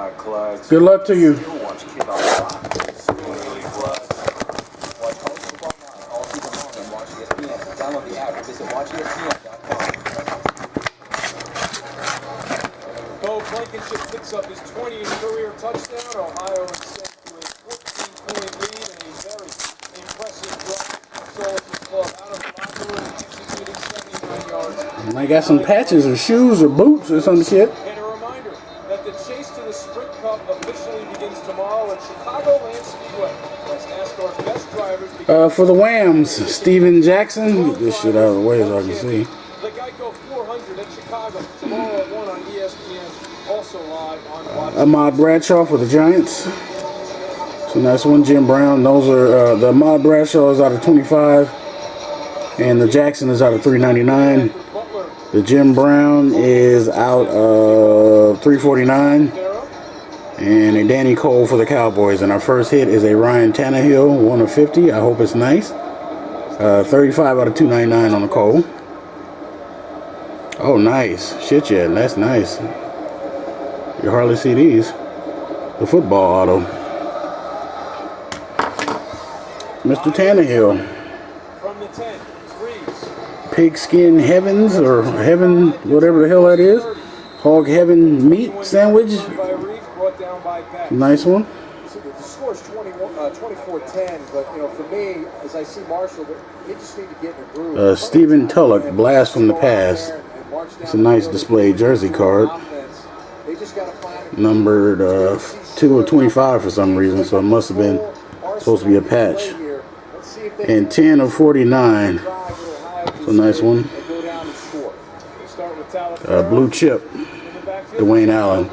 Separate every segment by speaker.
Speaker 1: Good luck to you.
Speaker 2: Bo Blankenship picks up his 20th career touchdown. Ohio is set to a 14-point lead and a very impressive drive. Soldiers club out of the locker room, executing 79 yards.
Speaker 1: I got some patches or shoes or boots or some shit.
Speaker 2: And a reminder that the chase to the Sprint Cup officially begins tomorrow at Chicagoland Speedway. As NASCAR's best drivers
Speaker 1: For the Whams, Steven Jackson. Get this shit out of the way so I can see.
Speaker 2: The Geico 400 at Chicago tomorrow at 1 on ESPN. Also live on Watch.
Speaker 1: Ahmad Bradshaw for the Giants. So that's one. Jim Brown. Those are the Ahmad Bradshaw is out of 25, and the Jackson is out of 399. The Jim Brown is out of 349, and a Danny Cole for the Cowboys. And our first hit is a Ryan Tannehill, 1 of 50. I hope it's nice. 35 out of 299 on the Cole. Oh, nice. Shit, yeah, that's nice. You hardly see these. The football auto. Mr. Tannehill.
Speaker 2: From the 10, Reeves.
Speaker 1: Pigskin Heavens, or Heaven, whatever the hell that is. Hog Heaven meat sandwich. Nice one.
Speaker 2: The score is 24-10, but for me, as I see Marshall, they just need to get in a groove.
Speaker 1: Stephen Tulloch, blast from the past. It's a nice display jersey card. Numbered 2 of 25 for some reason, so it must have been supposed to be a patch. And 10 of 49. It's a nice one. Blue chip. Dwayne Allen.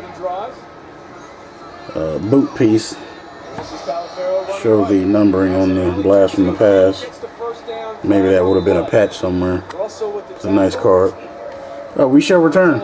Speaker 1: Boot piece. Show the numbering on the blast from the past. Maybe that would have been a patch somewhere. It's a nice card. We shall return.